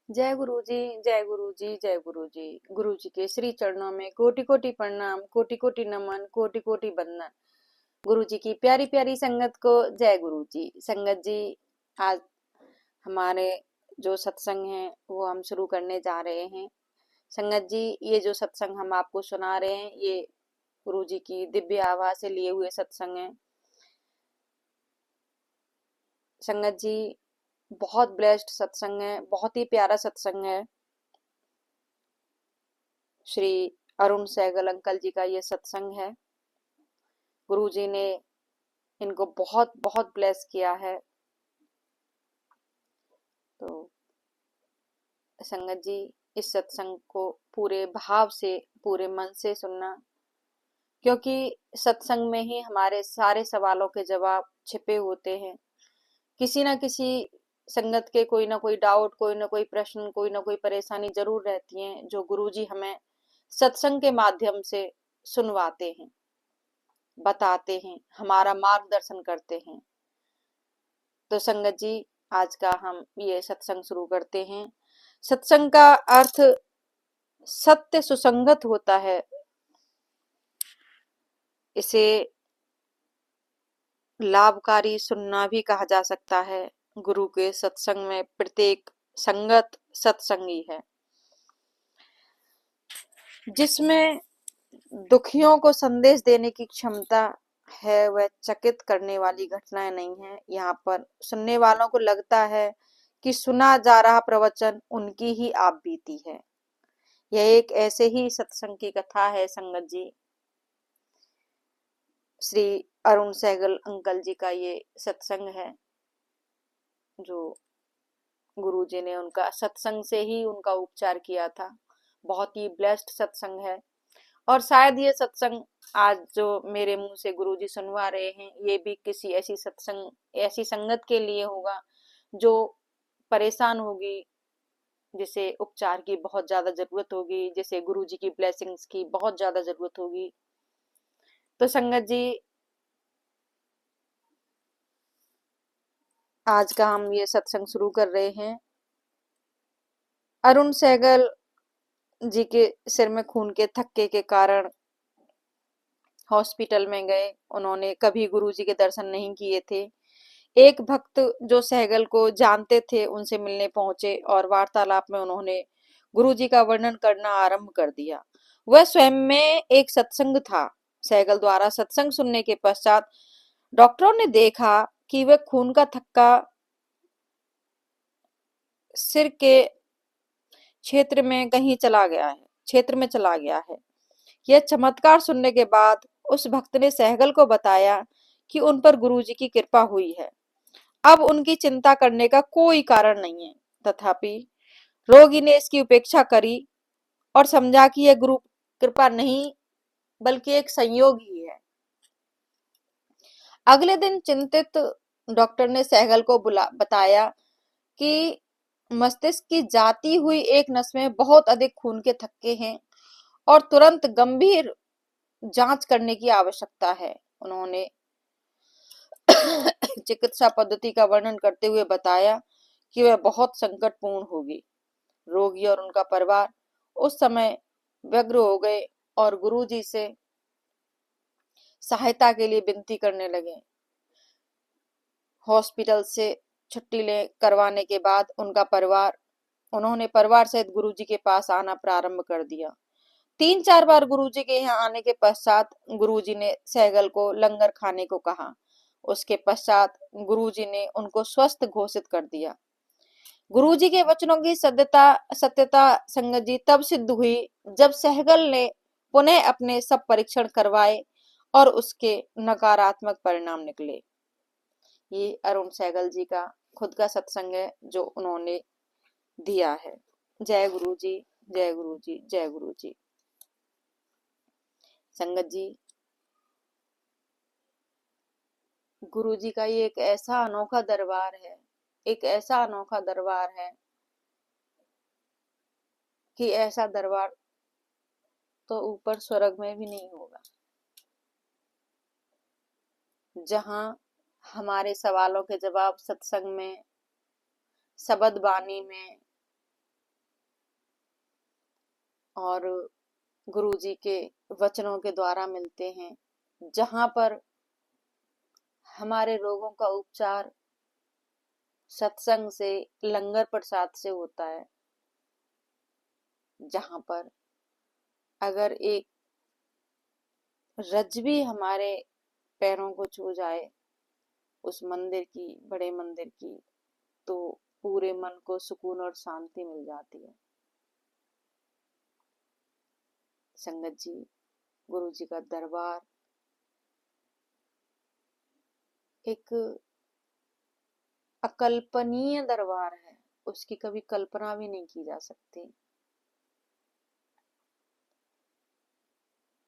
जय गुरु जी, जय गुरु जी, जय गुरु जी। गुरु जी के श्री चरणों में कोटि कोटि प्रणाम, कोटि कोटि नमन, कोटि कोटि वंदन। गुरु जी की प्यारी प्यारी संगत को जय गुरु जी। संगत जी, आज हमारे जो सत्संग है वो हम शुरू करने जा रहे हैं। संगत जी, ये जो सत्संग हम आपको सुना रहे हैं ये गुरु जी की दिव्य आवाज से लिए हुए सत्संग है। संगत जी, बहुत ब्लेस्ड सत्संग है, बहुत ही प्यारा सत्संग है। श्री अरुण सहगल अंकल जी का ये सत्संग है। गुरु जी ने इनको बहुत बहुत ब्लेस किया है। तो संगत जी, इस सत्संग को पूरे भाव से, पूरे मन से सुनना, क्योंकि सत्संग में ही हमारे सारे सवालों के जवाब छिपे होते हैं। किसी ना किसी संगत के कोई ना कोई डाउट, कोई ना कोई प्रश्न, कोई ना कोई परेशानी जरूर रहती है, जो गुरु जी हमें सत्संग के माध्यम से सुनवाते हैं, बताते हैं, हमारा मार्गदर्शन करते हैं। तो संगत जी, आज का हम ये सत्संग शुरू करते हैं। सत्संग का अर्थ सत्य सुसंगत होता है। इसे लाभकारी सुनना भी कहा जा सकता है। गुरु के सत्संग में प्रत्येक संगत सत्संगी है, जिसमें दुखियों को संदेश देने की क्षमता है। वह चकित करने वाली घटनाएं नहीं है। यहाँ पर सुनने वालों को लगता है कि सुना जा रहा प्रवचन उनकी ही आप बीती है। यह एक ऐसे ही सत्संग की कथा है संगत जी। श्री अरुण सहगल अंकल जी का ये सत्संग है, जो गुरु जी ने उनका सत्संग से ही उनका उपचार किया था। बहुत ही ब्लेस्ड सत्संग है। और शायद ये सत्संग आज जो मेरे मुंह से गुरु जी सुनवा रहे हैं, ये भी किसी ऐसी सत्संग, ऐसी संगत के लिए होगा जो परेशान होगी, जिसे उपचार की बहुत ज्यादा जरूरत होगी, जिसे गुरु जी की ब्लेसिंग्स की बहुत ज्यादा जरूरत होगी। तो संगत जी, आज का हम ये सत्संग शुरू कर रहे हैं। अरुण सहगल जी के सिर में खून के थक्के के कारण हॉस्पिटल में गए। उन्होंने कभी गुरु जी के दर्शन नहीं किए थे। एक भक्त जो सहगल को जानते थे उनसे मिलने पहुंचे और वार्तालाप में उन्होंने गुरु जी का वर्णन करना आरंभ कर दिया। वह स्वयं में एक सत्संग था। सहगल द्वारा सत्संग सुनने के पश्चात डॉक्टरों ने देखा कि वह खून का थक्का सिर के क्षेत्र में चला गया है। यह चमत्कार सुनने के बाद उस भक्त ने सहगल को बताया कि उन पर गुरु जी की कृपा हुई है। अब उनकी चिंता करने का कोई कारण नहीं है। तथापि रोगी ने इसकी उपेक्षा करी और समझा कि यह गुरु कृपा नहीं बल्कि एक संयोग ही है। अगले दिन चिंतित डॉक्टर ने सहगल को बताया कि मस्तिष्क की जाती हुई एक नस में बहुत अधिक खून के थक्के हैं और तुरंत गंभीर जांच करने की आवश्यकता है। उन्होंने चिकित्सा पद्धति का वर्णन करते हुए बताया कि वह बहुत संकटपूर्ण होगी। रोगी और उनका परिवार उस समय व्यग्र हो गए और गुरुजी से सहायता के लिए विनती करने लगे। हॉस्पिटल से छुट्टी ले करवाने के बाद उन्होंने परिवार सहित गुरुजी के पास आना प्रारंभ कर दिया। 3-4 बार गुरुजी के यहाँ आने के पश्चात गुरुजी ने सहगल को लंगर खाने को कहा। उसके पश्चात गुरुजी ने उनको स्वस्थ घोषित कर दिया। गुरुजी के वचनों की सत्यता संगत जी तब सिद्ध हुई जब सहगल ने पुनः अपने सब परीक्षण करवाए और उसके नकारात्मक परिणाम निकले। ये अरुण सहगल जी का खुद का सत्संग है जो उन्होंने दिया है। जय गुरु जी, जय गुरु जी, जय गुरु जी। संगत जी, गुरु जी का ये एक ऐसा अनोखा दरबार है, एक ऐसा अनोखा दरबार है कि ऐसा दरबार तो ऊपर स्वर्ग में भी नहीं होगा, जहां हमारे सवालों के जवाब सत्संग में, शब्द बानी में, और गुरुजी के वचनों के द्वारा मिलते हैं, जहाँ पर हमारे रोगों का उपचार सत्संग से, लंगर प्रसाद से होता है। जहाँ पर अगर एक रज भी हमारे पैरों को छू जाए उस मंदिर की, बड़े मंदिर की, तो पूरे मन को सुकून और शांति मिल जाती है। संगत जी, गुरु जी का दरबार एक अकल्पनीय दरबार है, उसकी कभी कल्पना भी नहीं की जा सकती।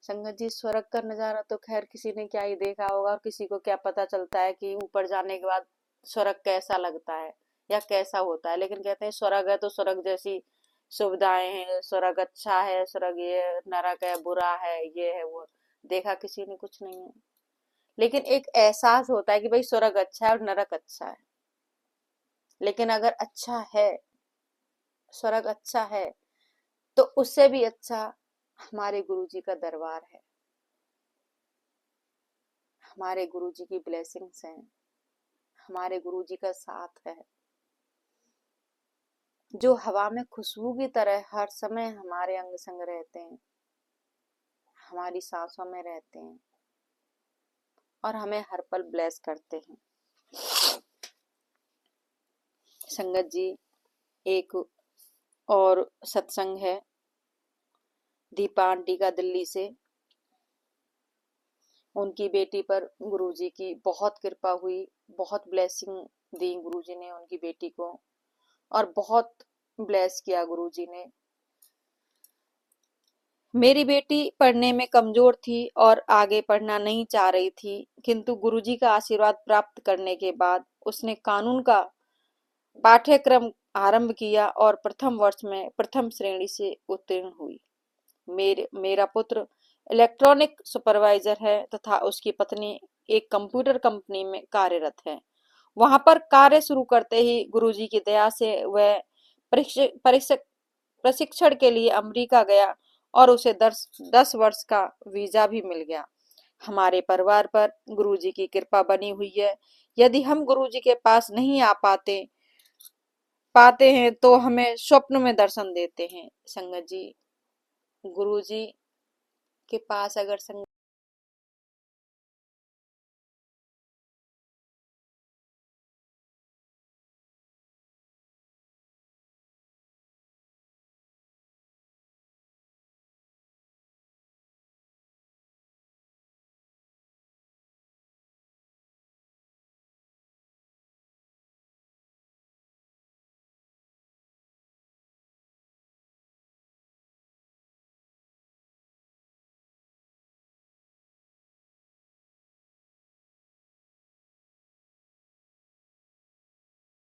संगत जी, स्वर्ग का नजारा तो खैर किसी ने क्या ही देखा होगा, और किसी को क्या पता चलता है कि ऊपर जाने के बाद स्वर्ग कैसा लगता है या कैसा होता है। लेकिन कहते हैं स्वर्ग है तो स्वर्ग जैसी सुविधाएं हैं, स्वर्ग अच्छा है, स्वर्ग ये, नरक है, बुरा है, ये है, वो। देखा किसी ने कुछ नहीं है, लेकिन एक एहसास होता है कि भाई स्वर्ग अच्छा है और नरक अच्छा है। लेकिन अगर अच्छा है, स्वर्ग अच्छा है, तो उससे भी अच्छा हमारे गुरुजी का दरबार है, हमारे गुरुजी की ब्लेसिंग्स हैं, हमारे गुरुजी का साथ है, जो हवा में खुशबू की तरह हर समय हमारे अंग संग रहते हैं, हमारी सांसों में रहते हैं और हमें हर पल ब्लेस करते हैं। संगत जी, एक और सत्संग है दीपा आंटी का दिल्ली से। उनकी बेटी पर गुरुजी की बहुत कृपा हुई, बहुत ब्लेसिंग दी गुरुजी ने उनकी बेटी को, और बहुत ब्लेस किया गुरुजी ने। मेरी बेटी पढ़ने में कमजोर थी और आगे पढ़ना नहीं चाह रही थी, किंतु गुरुजी का आशीर्वाद प्राप्त करने के बाद उसने कानून का पाठ्यक्रम आरंभ किया और प्रथम वर्ष में प्रथम श्रेणी से उत्तीर्ण हुई। मेरा पुत्र इलेक्ट्रॉनिक सुपरवाइजर है तथा उसकी पत्नी एक कंप्यूटर कंपनी में कार्यरत है। वहां पर कार्य शुरू करते ही गुरुजी की दया से वह प्रशिक्षण के लिए अमेरिका गया और उसे 10 वर्ष का वीजा भी मिल गया। हमारे परिवार पर गुरुजी की कृपा बनी हुई है। यदि हम गुरुजी के पास नहीं आ पाते हैं तो हमें स्वप्न में दर्शन देते हैं। संगत जी, गुरुजी के पास अगर संगत